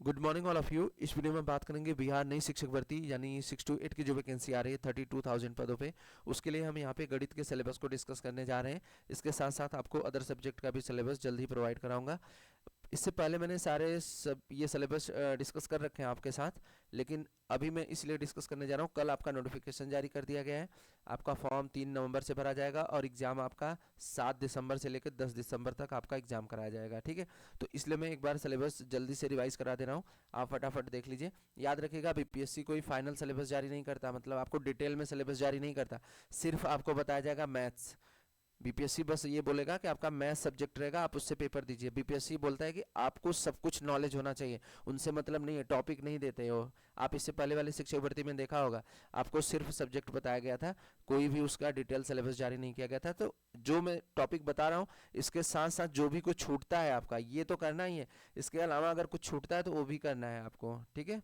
Good morning all of you. इस video में बात करेंगे बिहार नई शिक्षक भर्ती यानी 6 to 8 की जो वैकेंसी आ रही है 32,000 पदों पे। उसके लिए हम यहाँ पे गणित के सिलेबस को डिस्कस करने जा रहे हैं। इसके साथ साथ आपको अदर सब्जेक्ट का भी सिलेबस जल्द ही प्रोवाइड कराऊंगा। इससे पहले मैंने सारे सब ये सिलेबस डिस्कस कर रखे हैं आपके साथ, लेकिन अभी मैं इसलिए डिस्कस करने जा रहा हूँ। कल आपका नोटिफिकेशन जारी कर दिया गया है। आपका फॉर्म 3 नवंबर से भरा जाएगा और एग्ज़ाम आपका 7 दिसंबर से लेकर 10 दिसंबर तक आपका एग्ज़ाम कराया जाएगा। ठीक है, तो इसलिए मैं एक बार सिलेबस जल्दी से रिवाइज करा दे रहा हूँ, आप फटाफट देख लीजिए। याद रखिएगा, बीपीएससी कोई फाइनल सिलेबस जारी नहीं करता, मतलब आपको डिटेल में सिलेबस जारी नहीं करता, सिर्फ आपको बताया जाएगा मैथ्स। बीपीएससी बस ये बोलेगा कि आपका मैथ्स सब्जेक्ट रहेगा, आप उससे पेपर दीजिए। बीपीएससी बोलता है कि आपको सब कुछ नॉलेज होना चाहिए, उनसे मतलब नहीं है, टॉपिक नहीं देते हो। आप इससे पहले वाली शिक्षक भर्ती में देखा होगा, आपको सिर्फ सब्जेक्ट बताया गया था, कोई भी उसका डिटेल सिलेबस जारी नहीं किया गया था। तो जो मैं टॉपिक बता रहा हूँ, इसके साथ साथ जो भी कुछ छूटता है आपका, ये तो करना ही है। इसके अलावा अगर कुछ छूटता है तो वो भी करना है आपको। ठीक है,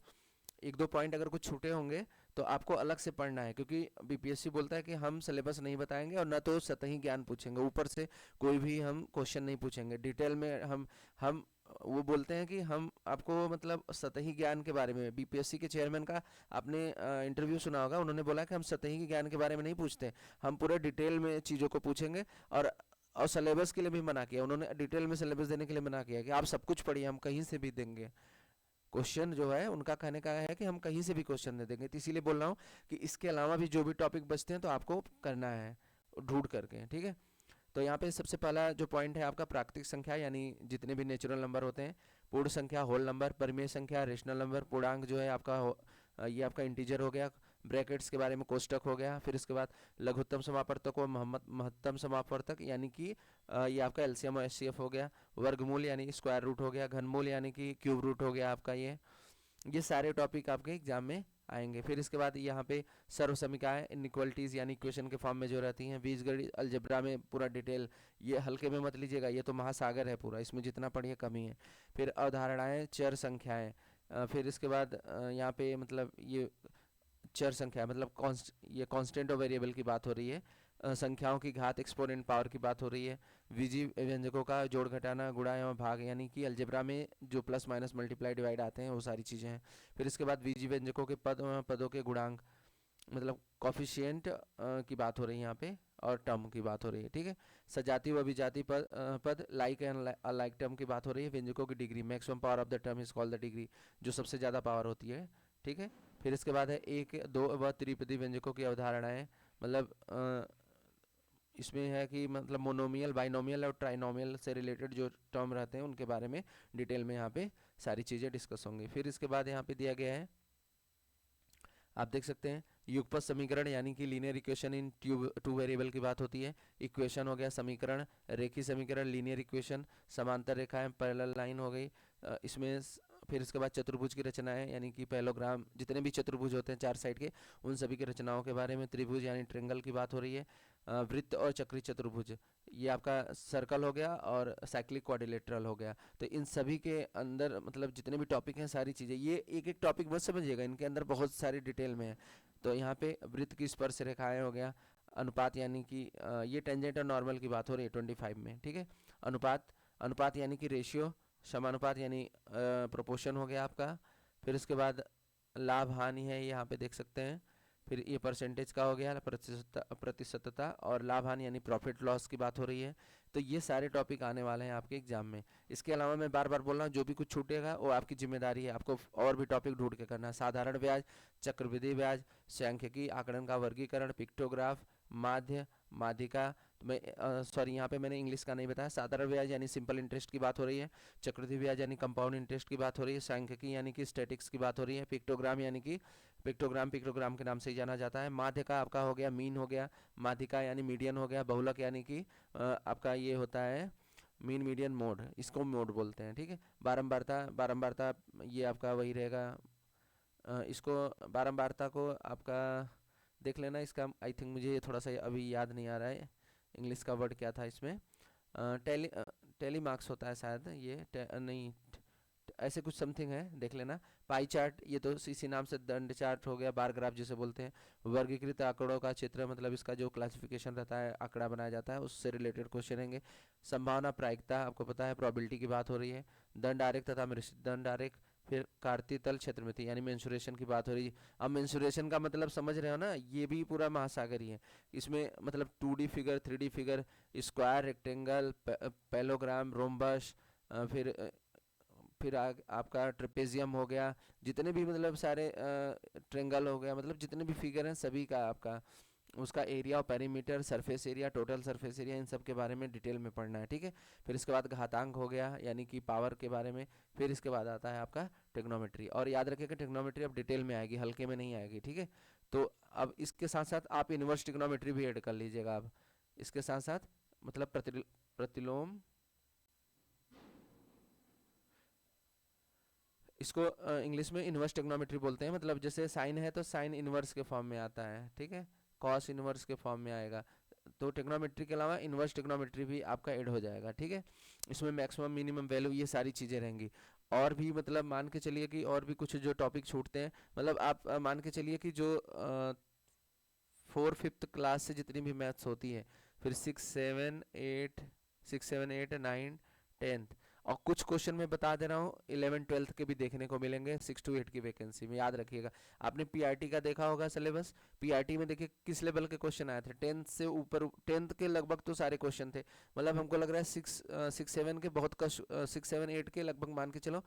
एक दो पॉइंट अगर कुछ छूटे होंगे तो आपको अलग से पढ़ना है, क्योंकि बीपीएससी बोलता है कि हम सिलेबस नहीं बताएंगे और न तो सतही ज्ञान पूछेंगे, ऊपर से कोई भी हम क्वेश्चन नहीं पूछेंगे डिटेल में। हम वो बोलते हैं कि हम आपको मतलब सतही ज्ञान के बारे में, बीपीएससी के चेयरमैन का आपने इंटरव्यू सुना होगा, उन्होंने बोला कि हम सतही ज्ञान के बारे में नहीं पूछते, हम पूरे डिटेल में चीज़ों को पूछेंगे। और सिलेबस के लिए भी मना किया उन्होंने, डिटेल में सिलेबस देने के लिए मना किया कि आप सब कुछ पढ़िए, हम कहीं से भी देंगे क्वेश्चन। जो है उनका कहने का है कि हम कहीं से भी क्वेश्चन दे देंगे। तो इसीलिए बोल रहा हूँ कि इसके अलावा भी जो भी टॉपिक बचते हैं तो आपको करना है ढूंढ करके। ठीक है, तो यहाँ पे सबसे पहला जो पॉइंट है आपका प्राकृतिक संख्या, यानी जितने भी नेचुरल नंबर होते हैं, पूर्ण संख्या, होल नंबर, परिमेय संख्या, रेशनल नंबर, पूर्णांक जो है आपका ये आपका इंटीजर हो गया, ब्रैकेट्स के बारे में कोष्टक हो गया। फिर इसके बाद लघुत्तम समापवर्तक और महत्तम समापवर्तक, यानी कि ये आपका एलसीएम और एचसीएफ हो गया। वर्गमूल यानी स्क्वायर रूट हो गया। घनमूल यानी कि क्यूब रूट हो गया आपका। ये सारे टॉपिक आपके एग्जाम में आएंगे। फिर इसके बाद यहाँ पे सर्व समीकरण, इनइक्वालिटीज़ यानी इक्वेशन के फॉर्म में जो रहती हैं, बीजगणित, अलजेब्रा में पूरा डिटेल, ये हल्के में मत लीजिएगा, ये तो महासागर है पूरा, इसमें जितना पढ़िए कम ही है। फिर अवधारणाएं, चर संख्याएं, फिर इसके बाद यहाँ पे मतलब ये चर संख्या मतलब ये कांस्टेंट और वेरिएबल की बात हो रही है। संख्याओं की घात, एक्सपोनेंट पावर की बात हो रही है। बीजीय व्यंजकों का जोड़ घटाना, गुणा एवं भाग, यानी कि अलजेब्रा में जो प्लस माइनस मल्टीप्लाई डिवाइड आते हैं वो सारी चीज़ें हैं। फिर इसके बाद बीजीय व्यंजकों के पदों के गुणांक, मतलब कॉफिशिएंट की बात हो रही है यहाँ पे, और टर्म की बात हो रही है। ठीक है, सजातीय व विजातीय पद लाइक एंड अलाइक टर्म की बात हो रही है। व्यंजकों की degree, maximum power of the term is called the degree, जो सबसे ज़्यादा पावर होती है। ठीक है, फिर इसके बाद है एक, दो व त्रिपदी व्यंजकों की अवधारणाएं, मतलब इसमें है कि मतलब मोनोमियल, बाइनोमियल और ट्राइनोमियल से रिलेटेड जो टर्म रहते हैं उनके बारे में डिटेल में यहाँ पे सारी चीज़ें डिस्कस होंगी। फिर इसके बाद यहाँ पे दिया गया है, आप देख सकते हैं, युगपत समीकरण यानी कि linear equation in two variable की बात होती है। इक्वेशन हो गया समीकरण, रेखीय समीकरण, लीनियर इक्वेशन, समांतर रेखाएं, पैरेलल लाइन हो गई इसमें। फिर इसके बाद चतुर्भुज की रचनाएं, यानी कि पैरेललोग्राम, जितने भी चतुर्भुज होते हैं चार साइड के, उन सभी की रचनाओं के बारे में। त्रिभुज यानी ट्रेंगल की बात हो रही है। वृत्त और चक्री चतुर्भुज, ये आपका सर्कल हो गया और साइक्लिक क्वाड्रिलेटरल हो गया। तो इन सभी के अंदर मतलब जितने भी टॉपिक हैं, सारी चीज़ें, ये एक एक टॉपिक बस समझिएगा, इनके अंदर बहुत सारी डिटेल में है। तो यहाँ पे वृत्त की स्पर्श रेखाएं हो गया। अनुपात यानी कि ये टेंजेंट और नॉर्मल की बात हो रही है 25 में। ठीक है, अनुपात, अनुपात यानी कि रेशियो, समानुपात यानी प्रोपोर्शन हो गया आपका। फिर उसके बाद लाभ हानि है, यहाँ पे देख सकते हैं। फिर ये परसेंटेज का हो गया, प्रतिशतता, और लाभ हानि यानी प्रॉफिट लॉस की बात हो रही है। तो ये सारे टॉपिक आने वाले हैं आपके एग्जाम में। इसके अलावा मैं बार बार बोल रहा हूँ, जो भी कुछ छूटेगा वो आपकी जिम्मेदारी है, आपको और भी टॉपिक ढूंढ के करना है। साधारण ब्याज, चक्रवृद्धि ब्याज, सांख्यिकी, आंकड़न का वर्गीकरण, पिक्टोग्राफ, माध्य, माध्यिका, तो मैं सॉरी यहाँ पे मैंने इंग्लिश का नहीं बताया। साधारण ब्याज यानी सिंपल इंटरेस्ट की बात हो रही है। चक्रवृद्धि ब्याज यानी कंपाउंड इंटरेस्ट की बात हो रही है। सांख्यिकी यानी कि स्टैटिक्स की बात हो रही है। पिक्टोग्राम यानी कि पिक्टोग्राम के नाम से ही जाना जाता है। माध्य का आपका हो गया मीन हो गया। माध्यिका यानी मीडियन हो गया। बहुलक यानी कि आपका ये होता है मीन मीडियन मोड, इसको मोड बोलते हैं। ठीक है, बारंबारता, बारंबारता ये आपका वही रहेगा। इसको बारंबारता को आपका देख लेना, इसका आई थिंक मुझे थोड़ा सा अभी याद नहीं आ रहा है इंग्लिश का वर्ड क्या था इसमें। टेली टेली मार्क्स होता है शायद, ये नहीं, ऐसे कुछ समथिंग है, देख लेना। पाई चार्ट, ये तो इसी नाम से दंड चार्ट हो गया, बार ग्राफ जिसे बोलते हैं। वर्गीकृत आंकड़ों का चित्र, मतलब इसका जो क्लासिफिकेशन रहता है, आंकड़ा बनाया जाता है, उससे रिलेटेड क्वेश्चन रहेंगे। संभावना, प्रायिकता, आपको पता है प्रोबेबिलिटी की बात हो रही है। दंड आरेख तथा मिश्रित दंड आरेख, फिर कार्तीतल क्षेत्रमिति यानी मेंसुरेशन की बात हो रही है। अब मेंसुरेशन का मतलब समझ रहे हो ना, ये भी पूरा महासागर ही है। इसमें मतलब 2D figure, 3D figure, square, rectangle, parallelogram, rhombus, फिर आपका ट्रेपेजियम हो गया, जितने भी मतलब सारे ट्रेंगल हो गया, मतलब जितने भी फिगर हैं सभी का आपका उसका एरिया और perimeter, surface area, total surface area, इन सब के बारे में डिटेल में पढ़ना है, ठीक है। फिर इसके बाद घातांक हो गया यानी कि पावर के बारे में। फिर इसके बाद आता है आपका ट्रिग्नोमेट्री, और याद रखिएगा ट्रिग्नोमेट्री अब डिटेल में आएगी, हल्के में नहीं आएगी, ठीक है। तो अब इसके साथ साथ आप इन्वर्स ट्रिग्नोमेट्री भी ऐड कर लीजिएगा अब इसके साथ साथ, मतलब प्रतिलोम, इसको इंग्लिश में इन्वर्स ट्रिग्नोमेट्री बोलते हैं। मतलब जैसे साइन है तो साइन इन्वर्स के फॉर्म में आता है, ठीक है, कॉस इन्वर्स के फॉर्म में आएगा। तो ट्रिग्नोमेट्री के अलावा इन्वर्स ट्रिग्नोमेट्री भी आपका ऐड हो जाएगा, ठीक है। इसमें मैक्सिमम मिनिमम वैल्यू ये सारी चीज़ें रहेंगी। और भी मतलब मान के चलिए कि और भी कुछ जो टॉपिक छूटते हैं, मतलब आप मान के चलिए कि जो 4th-5th क्लास से जितनी भी मैथ्स होती है, फिर 6, 7, 8, 9, 10, और कुछ क्वेश्चन मैं बता दे रहा हूँ 11th-12th के भी देखने को मिलेंगे 6 to 8 की वैकेंसी में, याद रखिएगा। आपने पीआरटी का देखा होगा सिलेबस, पीआरटी में देखिए किस लेवल के क्वेश्चन आए थे, 10th से ऊपर, 10th के लगभग तो सारे क्वेश्चन थे। मतलब हमको लग रहा है 6-7 के बहुत का 6-7-8 के लगभग मान के चलो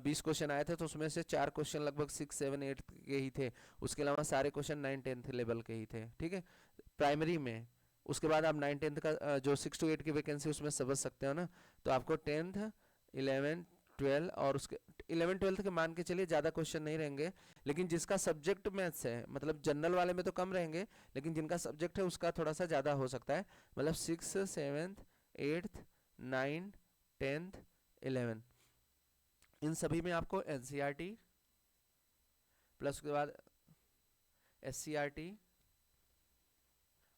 20 क्वेश्चन आए थे, तो उसमें से 4 क्वेश्चन लगभग 6-7-8 के ही थे। उसके अलावा सारे क्वेश्चन 9-10th लेवल के ही थे, ठीक है, प्राइमरी में। उसके बाद आप 9-10th का जो 6 to 8 की वैकेंसी उसमें समझ सकते हो ना। तो आपको 10th, 11, 12 और उसके 11-12 के मान के चलिए ज़्यादा क्वेश्चन नहीं रहेंगे, लेकिन जिसका सब्जेक्ट मैथ्स है, मतलब जनरल वाले में तो कम रहेंगे, लेकिन जिनका सब्जेक्ट है उसका थोड़ा सा ज़्यादा हो सकता है। मतलब 6, 7, 8, 9, 10, 11, इन सभी में आपको एनसीईआरटी प्लस उसके बाद एससीईआरटी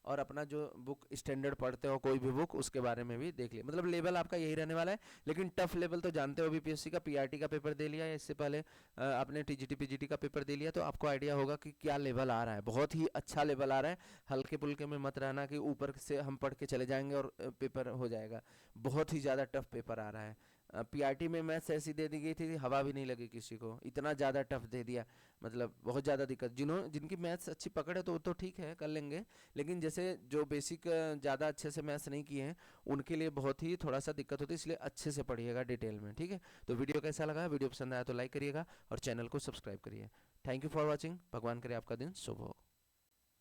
और अपना जो बुक स्टैंडर्ड पढ़ते हो कोई भी बुक, उसके बारे में भी देख लिया। मतलब लेवल आपका यही रहने वाला है, लेकिन टफ लेवल तो जानते हो, बीपीएससी का पीआरटी का पेपर दे लिया या इससे पहले आपने टीजीटी पीजीटी का पेपर दे लिया, तो आपको आइडिया होगा कि क्या लेवल आ रहा है। बहुत ही अच्छा लेवल आ रहा है, हल्के पुल्के में मत रहना कि ऊपर से हम पढ़ के चले जाएंगे और पेपर हो जाएगा। बहुत ही ज़्यादा टफ पेपर आ रहा है। पीआरटी में मैथ्स ऐसी दे दी गई थी, हवा भी नहीं लगी किसी को, इतना ज़्यादा टफ दे दिया, मतलब बहुत ज़्यादा दिक्कत। जिनकी मैथ्स अच्छी पकड़ है तो ठीक है, कर लेंगे, लेकिन जैसे जो बेसिक ज़्यादा अच्छे से मैथ्स नहीं किए हैं उनके लिए बहुत ही थोड़ा सा दिक्कत होती है, इसलिए अच्छे से पढ़िएगा डिटेल में, ठीक है। तो वीडियो कैसा लगा, वीडियो पसंद आया तो लाइक करिएगा और चैनल को सब्सक्राइब करिए। थैंक यू फॉर वॉचिंग, भगवान करे आपका दिन शुभ हो।